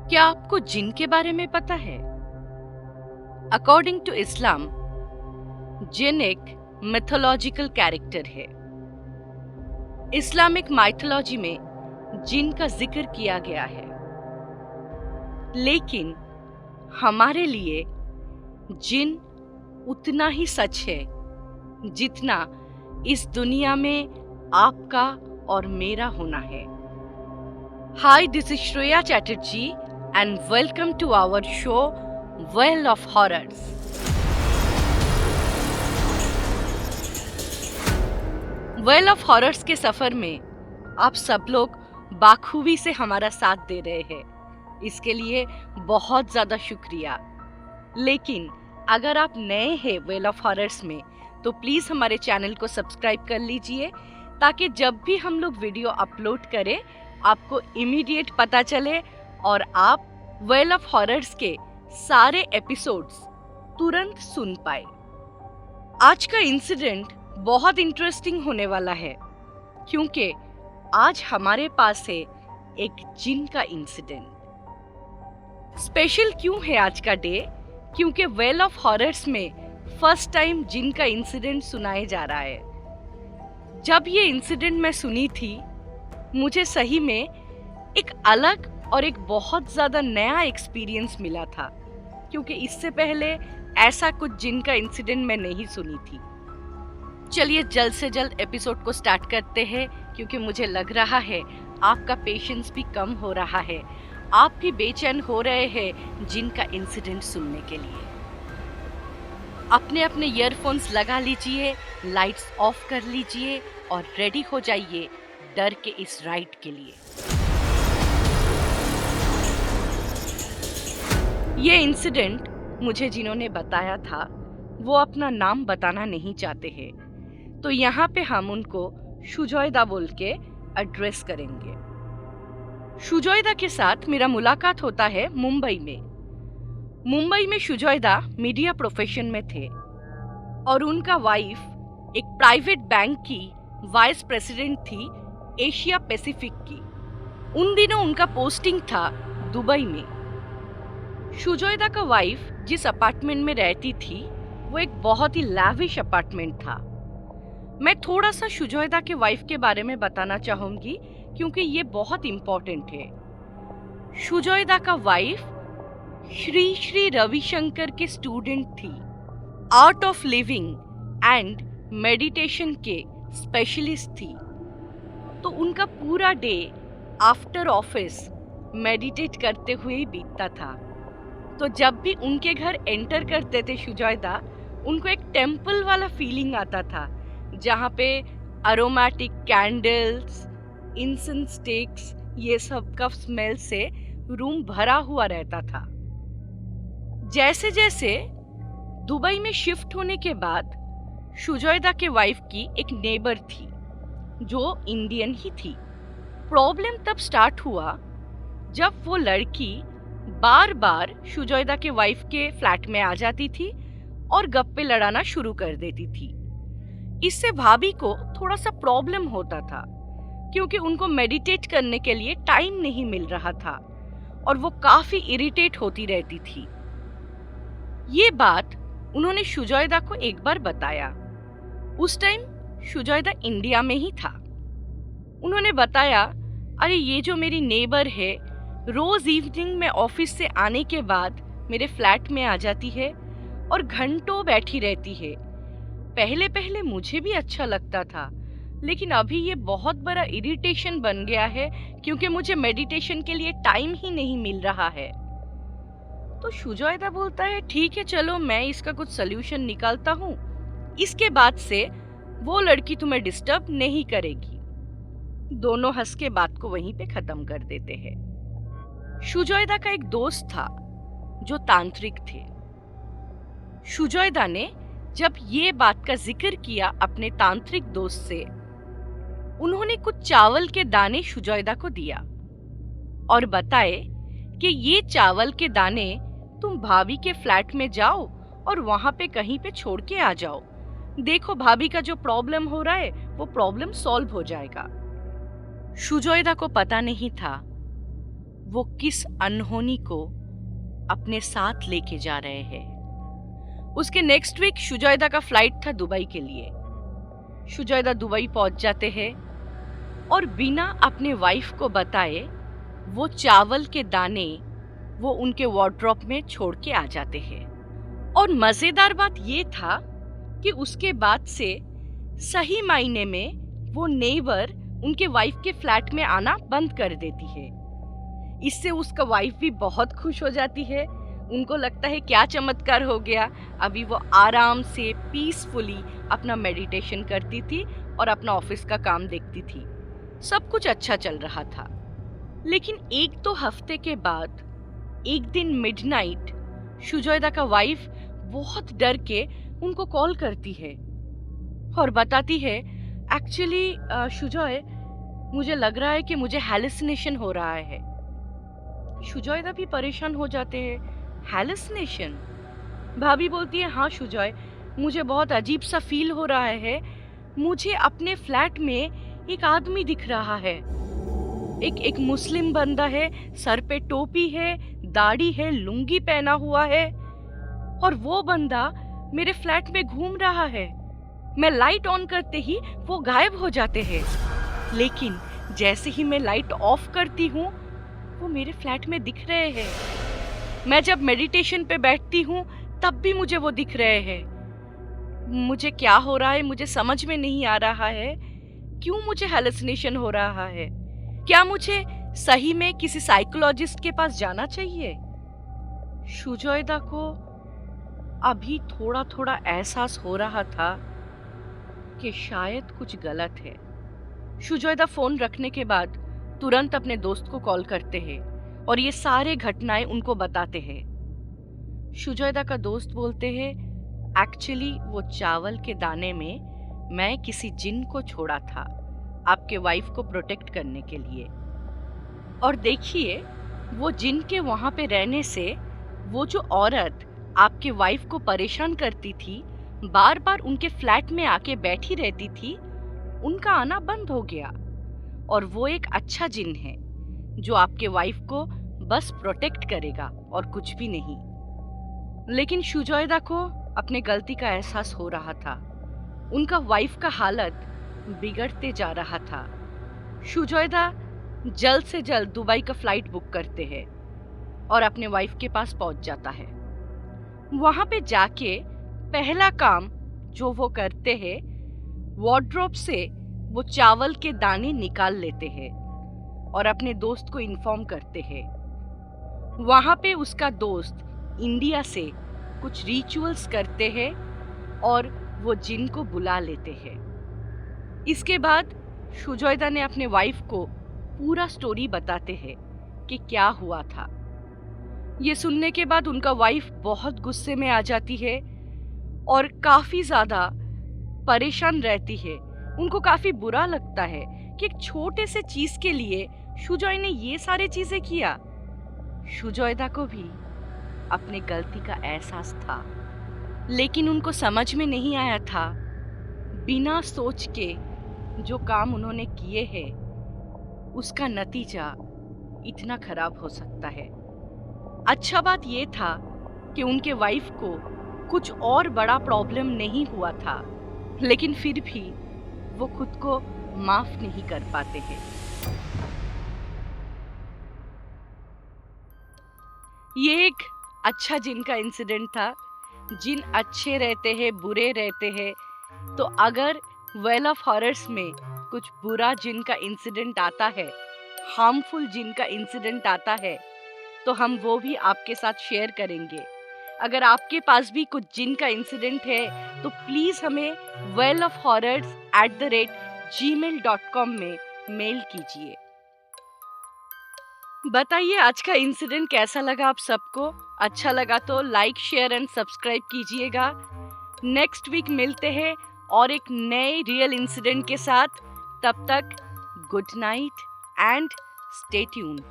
क्या आपको जिन के बारे में पता है? अकॉर्डिंग टू इस्लाम, जिन एक मिथोलॉजिकल कैरेक्टर है। इस्लामिक माइथोलॉजी में जिन का जिक्र किया गया है, लेकिन हमारे लिए जिन उतना ही सच है जितना इस दुनिया में आपका और मेरा होना है। Hi, this is Shreya Chatterjee and welcome to our show well of horrors. Well of horrors के सफर में आप सब लोग बाखूबी से हमारा साथ दे रहे हैं, इसके लिए बहुत ज्यादा शुक्रिया। लेकिन अगर आप नए हैं वेल ऑफ हॉरर्स में, तो प्लीज हमारे चैनल को सब्सक्राइब कर लीजिए, ताकि जब भी हम लोग वीडियो अपलोड करें आपको इमीडिएट पता चले और आप वेल ऑफ हॉरर्स के सारे एपिसोड्स तुरंत सुन पाए। आज का इंसिडेंट बहुत इंटरेस्टिंग होने वाला है, क्योंकि आज हमारे पास है एक जिन का इंसिडेंट। स्पेशल क्यों है आज का डे? क्योंकि वेल ऑफ हॉरर्स में फर्स्ट टाइम जिन का इंसिडेंट सुनाया जा रहा है। जब ये इंसिडेंट मैं सुनी थी, मुझे सही में एक अलग और एक बहुत ज्यादा नया एक्सपीरियंस मिला था, क्योंकि इससे पहले ऐसा कुछ जिन का इंसिडेंट मैं नहीं सुनी थी। चलिए जल्द से जल्द एपिसोड को स्टार्ट करते हैं, क्योंकि मुझे लग रहा है आपका पेशेंस भी कम हो रहा है, आप भी बेचैन हो रहे हैं जिन का इंसिडेंट सुनने के लिए। अपने अपने ईयरफोन्स लगा लीजिए, लाइट्स ऑफ कर लीजिए और रेडी हो जाइए डर के इस राइड के लिए। ये इंसिडेंट मुझे जिन्होंने बताया था वो अपना नाम बताना नहीं चाहते हैं, तो यहाँ पे हम उनको शुजोयदा बोल के एड्रेस करेंगे। शुजोयदा के साथ मेरा मुलाकात होता है मुंबई में। मुंबई में शुजोयदा मीडिया प्रोफेशन में थे और उनका वाइफ एक प्राइवेट बैंक की वाइस प्रेसिडेंट थी एशिया पैसिफिक की। उन दिनों उनका पोस्टिंग था दुबई में। शुजोयदा का वाइफ जिस अपार्टमेंट में रहती थी वो एक बहुत ही लैविश अपार्टमेंट था। मैं थोड़ा सा शुजोयदा के वाइफ के बारे में बताना चाहूंगी, क्योंकि ये बहुत इंपॉर्टेंट है। शुजोयदा का वाइफ श्री श्री रविशंकर के स्टूडेंट थी। Art of living and meditation के स्पेशलिस्ट थी। तो उनका पूरा डे आफ्टर ऑफिस मेडिटेट करते हुए ही बीतता था। तो जब भी उनके घर एंटर करते थे शुजोयदा, उनको एक टेम्पल वाला फीलिंग आता था, जहाँ पे अरोमेटिक कैंडल्स, इंसेंस स्टिक्स, ये सब का स्मेल से रूम भरा हुआ रहता था। जैसे जैसे दुबई में शिफ्ट होने के बाद शुजोयदा के वाइफ की एक नेबर थी जो इंडियन ही थी। प्रॉब्लम तब स्टार्ट हुआ जब वो लड़की बार बार शुजोयदा के वाइफ के फ्लैट में आ जाती थी और गप्पे लड़ाना शुरू कर देती थी। इससे भाभी को थोड़ा सा प्रॉब्लम होता था, क्योंकि उनको मेडिटेट करने के लिए टाइम नहीं मिल रहा था और वो काफी इरिटेट होती रहती थी। ये बात उन्होंने शुजोयदा को एक बार बताया। उस टाइम शुजोयदा इंडिया में ही था। उन्होंने बताया, अरे ये जो मेरी नेबर है रोज इवनिंग में ऑफिस से आने के बाद मेरे फ्लैट में आ जाती है और घंटों बैठी रहती है। पहले पहले मुझे भी अच्छा लगता था, लेकिन अभी ये बहुत बड़ा इरिटेशन बन गया है, क्योंकि मुझे मेडिटेशन के लिए टाइम ही नहीं मिल रहा है। तो शुजोयदा बोलता है, ठीक है चलो मैं इसका कुछ सल्यूशन निकालता हूँ, इसके बाद से वो लड़की तुम्हें डिस्टर्ब नहीं करेगी। दोनों हंस के बात को वहीं पे खत्म कर देते हैं। शुजोयदा का एक दोस्त था जो तांत्रिक थे। शुजोयदा ने जब ये बात का जिक्र किया अपने तांत्रिक दोस्त से, उन्होंने कुछ चावल के दाने शुजोयदा को दिया और बताए कि ये चावल के दाने तुम भाभी के फ्लैट में जाओ और वहां पे कहीं पे छोड़ के आ जाओ। देखो भाभी का जो प्रॉब्लम हो रहा है वो प्रॉब्लम सॉल्व हो जाएगा। शुजोयदा को पता नहीं था वो किस अनहोनी को अपने साथ लेके जा रहे हैं। उसके नेक्स्ट वीक शुजैदा का फ्लाइट था दुबई के लिए। शुजैदा दुबई पहुंच जाते हैं और बिना अपने वाइफ को बताए वो चावल के दाने वो उनके वार्डरोब में छोड़ के आ जाते हैं। और मजेदार बात ये था कि उसके बाद से सही मायने में वो नेबर उनके वाइफ के फ्लैट में आना बंद कर देती है। इससे उसका वाइफ भी बहुत खुश हो जाती है। उनको लगता है क्या चमत्कार हो गया, अभी वो आराम से पीसफुली अपना मेडिटेशन करती थी और अपना ऑफिस का काम देखती थी। सब कुछ अच्छा चल रहा था। लेकिन 1-2 हफ्ते के बाद एक दिन मिडनाइट शुजैदा का वाइफ बहुत डर के उनको कॉल करती है और बताती है, एक्चुअली शुजै, मुझे लग रहा है कि मुझे हैलुसिनेशन हो रहा है। शुजैदा भी परेशान हो जाते हैं, हैलुसिनेशन? भाभी बोलती है, हाँ शुजै, मुझे बहुत अजीब सा फील हो रहा है। मुझे अपने फ्लैट में एक आदमी दिख रहा है, एक मुस्लिम बंदा है, सर पे टोपी है, दाढ़ी है, लुंगी पहना हुआ है और वो बंदा मेरे फ्लैट में घूम रहा है। मैं लाइट ऑन करते ही वो गायब हो जाते हैं, लेकिन जैसे ही मैं लाइट ऑफ करती हूँ वो मेरे फ्लैट में दिख रहे हैं। मैं जब मेडिटेशन पे बैठती हूँ तब भी मुझे वो दिख रहे हैं। मुझे क्या हो रहा है मुझे समझ में नहीं आ रहा है। क्यों मुझे हैलुसिनेशन हो रहा है? क्या मुझे सही में किसी साइकोलॉजिस्ट के पास जाना चाहिए? शुजैदा को अभी थोड़ा थोड़ा एहसास हो रहा था कि शायद कुछ गलत है। शुजैदा फोन रखने के बाद तुरंत अपने दोस्त को कॉल करते हैं और ये सारे घटनाएं उनको बताते हैं। शुजैदा का दोस्त बोलते हैं, एक्चुअली वो चावल के दाने में मैं किसी जिन को छोड़ा था आपके वाइफ को प्रोटेक्ट करने के लिए। और देखिए, वो जिन के वहां पे रहने से वो जो औरत आपके वाइफ को परेशान करती थी, बार बार उनके फ्लैट में आके बैठी रहती थी, उनका आना बंद हो गया। और वो एक अच्छा जिन है जो आपके वाइफ को बस प्रोटेक्ट करेगा और कुछ भी नहीं। लेकिन शुजैदा को अपने गलती का एहसास हो रहा था। उनका वाइफ का हालत बिगड़ते जा रहा था। शुजैदा जल्द से जल्द दुबई का फ्लाइट बुक करते हैं और अपने वाइफ के पास पहुंच जाता है। वहां पे जाके पहला काम जो वो करते हैं, वार्डरोब से वो चावल के दाने निकाल लेते हैं और अपने दोस्त को इन्फॉर्म करते हैं। वहां पे उसका दोस्त इंडिया से कुछ रिचुअल्स करते हैं और वो जिन को बुला लेते हैं। इसके बाद शुजैदा ने अपने वाइफ को पूरा स्टोरी बताते हैं कि क्या हुआ था। ये सुनने के बाद उनका वाइफ बहुत गुस्से में आ जाती है और काफी ज्यादा परेशान रहती है। उनको काफी बुरा लगता है कि एक छोटे से चीज के लिए शुजै ने ये सारी चीजें किया। शुजैदा को भी अपने गलती का एहसास था, लेकिन उनको समझ में नहीं आया था बिना सोच के जो काम उन्होंने किए हैं उसका नतीजा इतना खराब हो सकता है। अच्छा बात ये था कि उनके वाइफ को कुछ और बड़ा प्रॉब्लम नहीं हुआ था, लेकिन फिर भी वो खुद को माफ नहीं कर पाते हैं। ये एक अच्छा जिन का इंसिडेंट था। जिन अच्छे रहते हैं, बुरे रहते हैं, तो अगर वेल ऑफ हॉरर्स में कुछ बुरा जिन का इंसिडेंट आता है, हार्मफुल जिन का इंसिडेंट आता है, तो हम वो भी आपके साथ शेयर करेंगे। अगर आपके पास भी कुछ जिन का इंसिडेंट है तो प्लीज हमें wellofhorrors@gmail.com में मेल कीजिए। बताइए आज का इंसिडेंट कैसा लगा आप सबको? अच्छा लगा तो लाइक, शेयर एंड सब्सक्राइब कीजिएगा। नेक्स्ट वीक मिलते हैं और एक नए रियल इंसिडेंट के साथ। तब तक good night and stay tuned.